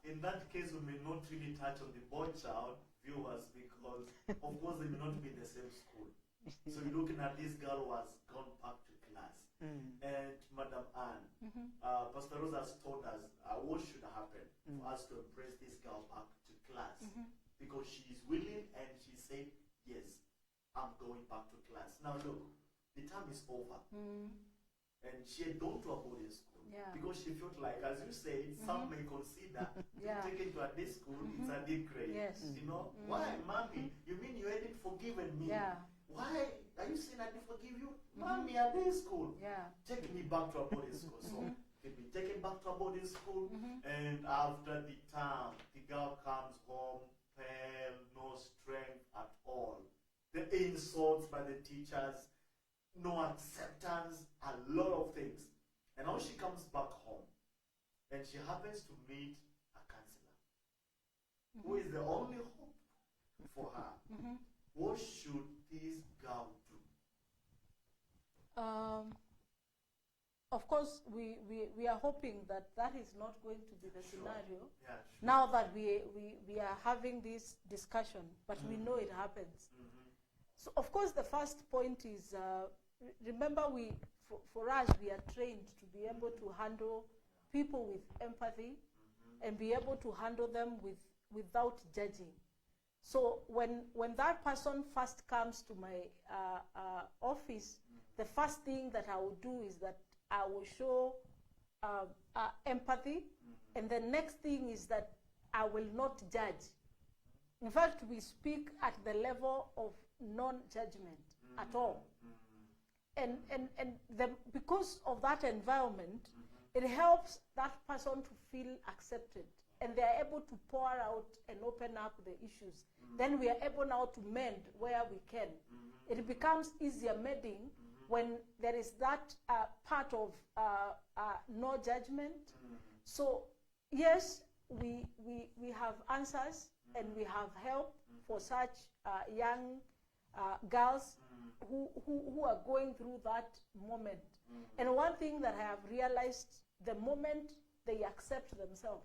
in that case, we may not really touch on the boy child viewers, because of course they may not be in the same school. So you're looking at this girl who has gone back to class. And Madam Anne, Pastor Rose has told us what should happen for us to embrace this girl back to class, because she is willing and she said, yes, I'm going back to class. Now look, the term is over. And she had gone to a boarding school because she felt like, as you said, some may consider taking to a day school, it's a day grade. Yes. You know, why, mommy? You mean you hadn't forgiven me? Why are you saying I didn't forgive you? Mommy, a day school. Take me back to a boarding school. So he'll be taken back to a boarding school, and after the term, the girl comes home pale, no strength at all. The insults by the teachers, no acceptance, a lot of things. And now she comes back home and she happens to meet a counselor who is the only hope for her. What should this girl do? Of course, we are hoping that that is not going to be the scenario. Yeah, sure. Now that we are having this discussion, but we know it happens. So, of course, the first point is, remember, for us, we are trained to be able to handle people with empathy and be able to handle them without judging. So when that person first comes to my office, the first thing that I will do is that I will show empathy, and the next thing is that I will not judge. In fact, we speak at the level of non-judgment at all. And because of that environment, it helps that person to feel accepted and they are able to pour out and open up the issues, then we are able now to mend where we can. It becomes easier mending when there is that part of no judgment. So yes, we have answers and we have help for such young girls who are going through that moment. And one thing that I have realized, the moment they accept themselves,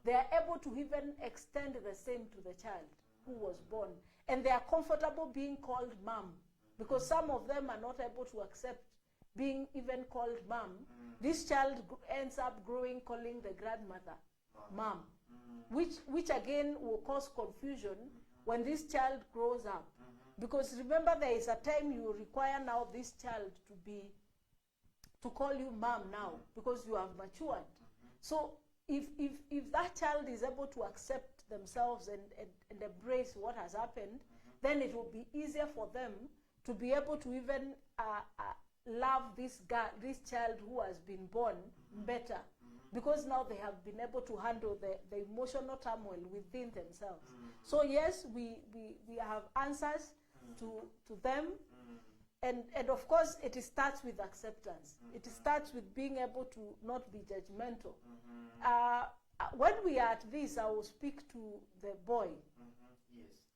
they are able to even extend the same to the child who was born. And they are comfortable being called mom, because some of them are not able to accept being even called mom. This child ends up growing calling the grandmother mom, which again will cause confusion when this child grows up. Because remember, there is a time you require now this child to call you mom now, because you have matured. So if that child is able to accept themselves and embrace what has happened, then it will be easier for them to be able to even love this child who has been born better, because now they have been able to handle the emotional turmoil within themselves. So yes, we have answers to them. And of course, it starts with acceptance. It starts with being able to not be judgmental. When we are at this, I will speak to the boy.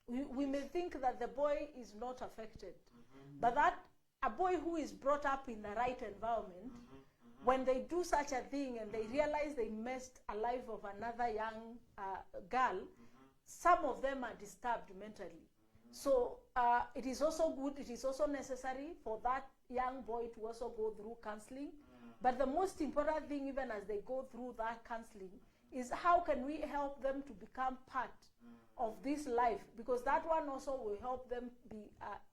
Yes. We may think that the boy is not affected, but that a boy who is brought up in the right environment, when they do such a thing and they realize they messed a life of another young girl, some of them are disturbed mentally. So it is also good, it is also necessary for that young boy to also go through counseling. But the most important thing, even as they go through that counseling, is how can we help them to become part of this life? Because that one also will help them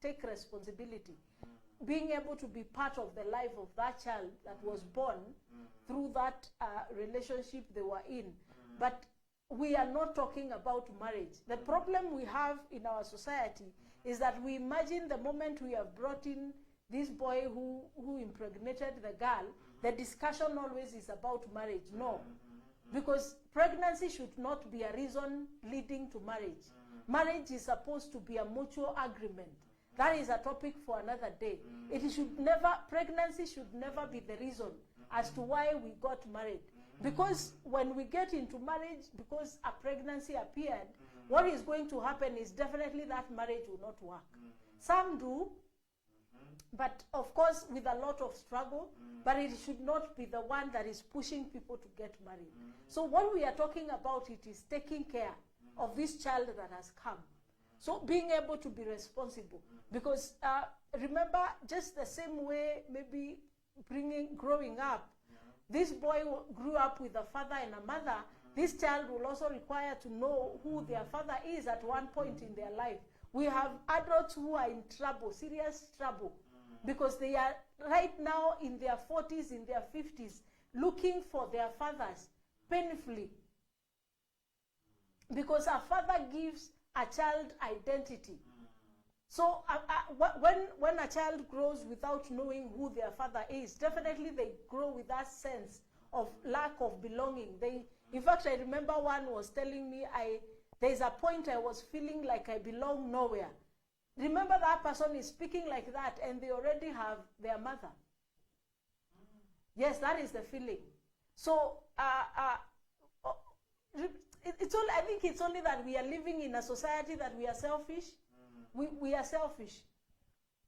take responsibility. Being able to be part of the life of that child that was born through that relationship they were in. But we are not talking about marriage. The problem we have in our society is that we imagine the moment we have brought in this boy who impregnated the girl, the discussion always is about marriage. No. Because pregnancy should not be a reason leading to marriage. Marriage is supposed to be a mutual agreement. That is a topic for another day. Pregnancy should never be the reason as to why we got married. Because when we get into marriage, because a pregnancy appeared, what is going to happen is definitely that marriage will not work. Some do, but of course with a lot of struggle, but it should not be the one that is pushing people to get married. So what we are talking about, it is taking care of this child that has come. So being able to be responsible. Because remember, just the same way maybe growing up, this boy grew up with a father and a mother. This child will also require to know who their father is at one point in their life. We have adults who are in trouble, serious trouble, because they are right now in their 40s, in their 50s, looking for their fathers painfully. Because a father gives a child identity. So when a child grows without knowing who their father is, definitely they grow with that sense of lack of belonging. In fact, I remember one was telling me, there's a point I was feeling like I belong nowhere. Remember, that person is speaking like that and they already have their mother. Yes, that is the feeling. So I think it's only that we are living in a society that we are selfish. We are selfish.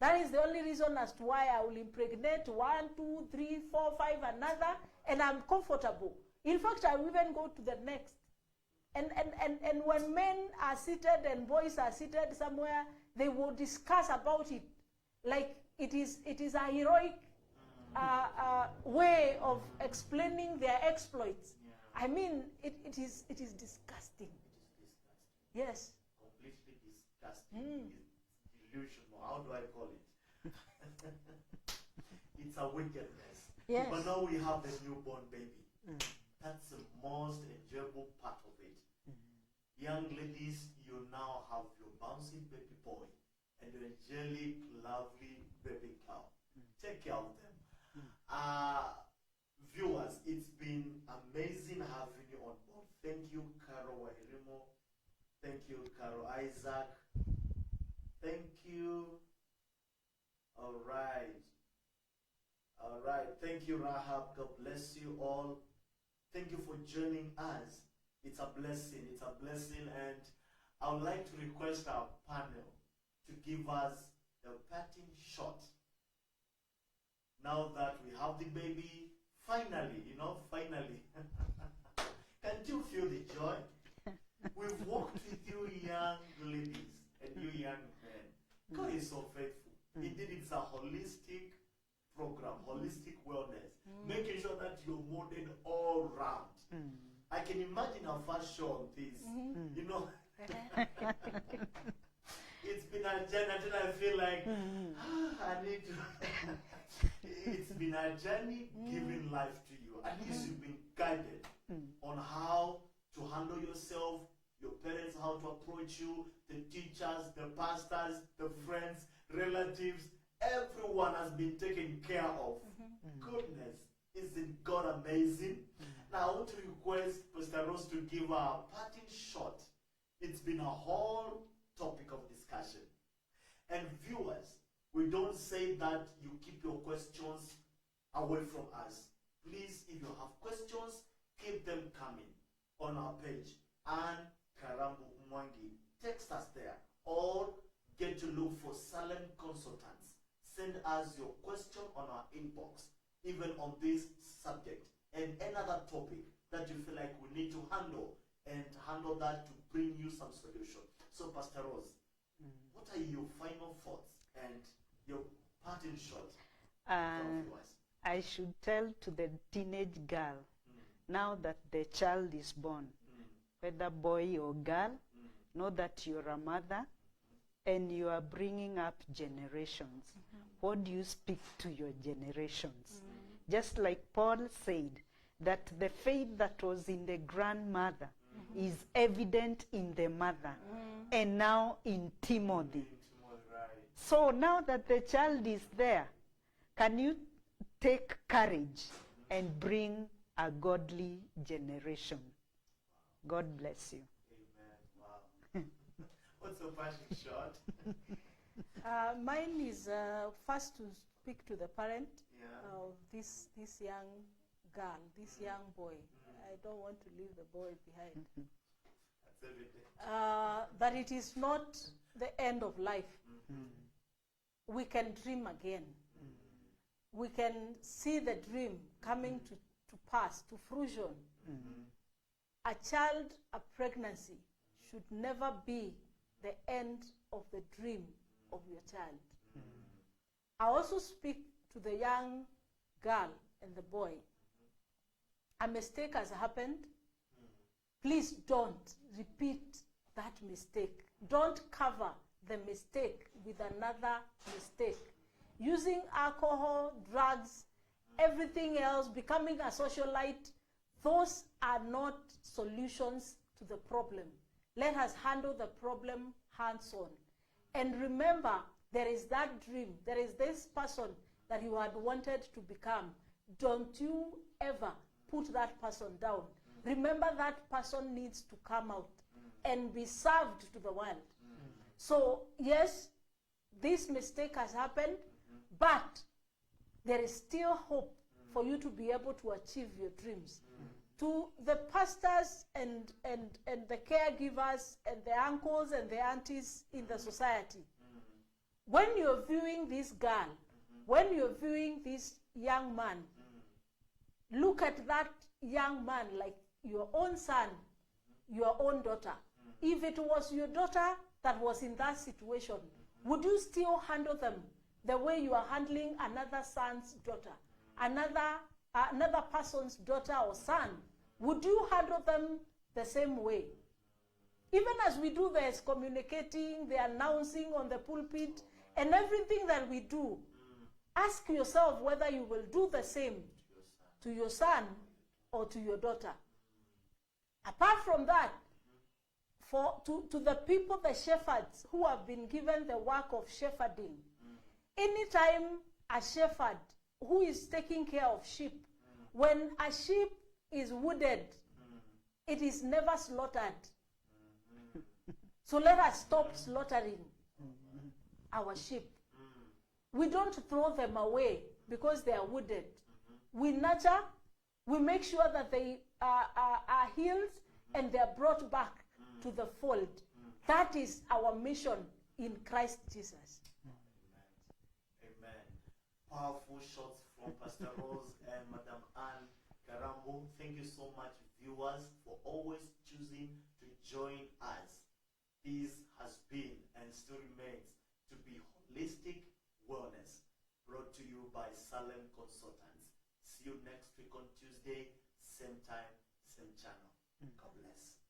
That is the only reason as to why I will impregnate 1, 2, 3, 4, 5, another, and I'm comfortable. In fact, I will even go to the next. And when men are seated and boys are seated somewhere, they will discuss about it like it is a heroic way of explaining their exploits. I mean, it is disgusting. It is disgusting. Yes. Completely disgusting. It's delusional. How do I call it? It's a wickedness. Yes. But now we have the newborn baby. That's the most enjoyable part of it. Young ladies, you now have your bouncy baby boy and your angelic, lovely baby girl. Take care of them. Viewers, it's been amazing having you on board. Thank you, Wahirimo. Thank you, Carol Isaac. Thank you. All right. All right. Thank you, Rahab. God bless you all. Thank you for joining us. It's a blessing. It's a blessing. And I would like to request our panel to give us a parting shot. Now that we have the baby, finally, finally. Can't you feel the joy? We've walked with you young ladies and you young men. God is so faithful. Indeed, it's a holistic program, holistic wellness, making sure that you're modern all round. I can imagine our first show on this. It's been a journey until I feel like I need to. It's been a journey giving life to you. At least you've been guided on how to handle yourself, your parents, how to approach you, the teachers, the pastors, the friends, relatives. Everyone has been taken care of. Goodness, isn't God amazing? Now I want to request Pastor Rose to give a parting shot. It's been a whole topic of discussion. And viewers, we don't say that you keep your questions away from us. Please, if you have questions, keep them coming on our page. And Karambu Mwangi, text us there or get to look for Salem Consultants. Send us your question on our inbox, even on this subject and another topic that you feel like we need to handle, and handle that to bring you some solution. So, Pastor Rose, what are your final thoughts and your parting shot to our viewers? I should tell to the teenage girl, now that the child is born, whether boy or girl, know that you're a mother and you are bringing up generations. What do you speak to your generations? Just like Paul said, that the faith that was in the grandmother is evident in the mother and now in Timothy. So now that the child is there, can you take courage and bring a godly generation? God bless you. Amen. Wow. What's the parting shot? Mine is first to speak to the parent Yeah. of this young girl, this young boy. I don't want to leave the boy behind. That's everything. That it is not the end of life. We can dream again. We can see the dream coming to pass, to fruition. A child, a pregnancy should never be the end of the dream of your child. I also speak to the young girl and the boy. A mistake has happened. Please don't repeat that mistake. Don't cover the mistake with another mistake. Using alcohol, drugs, everything else, becoming a socialite, those are not solutions to the problem. Let us handle the problem hands-on. And remember, there is that dream, there is this person that you had wanted to become. Don't you ever put that person down. Remember, that person needs to come out and be served to the world. So, yes, this mistake has happened, but there is still hope for you to be able to achieve your dreams. To the pastors and the caregivers and the uncles and the aunties in the society, when you're viewing this girl, when you're viewing this young man, look at that young man like your own son, your own daughter. If it was your daughter that was in that situation, would you still handle them the way you are handling another son's daughter, another person's daughter or son? Would you handle them the same way? Even as we do the excommunicating, the announcing on the pulpit, and everything that we do, ask yourself whether you will do the same to your son or to your daughter. Apart from that, to the people, the shepherds who have been given the work of shepherding, anytime a shepherd who is taking care of sheep, when a sheep is wounded, it is never slaughtered. So let us stop slaughtering our sheep. We don't throw them away because they are wounded. We nurture, we make sure that they are healed and they are brought back to the fold. That is our mission in Christ Jesus. Amen. Powerful shots from Pastor Rose and Madam Anne Karambo. Thank you so much, viewers, for always choosing to join us. This has been and still remains to be Holistic Wellness, brought to you by Salem Consultants. See you next week on Tuesday, same time, same channel. God bless.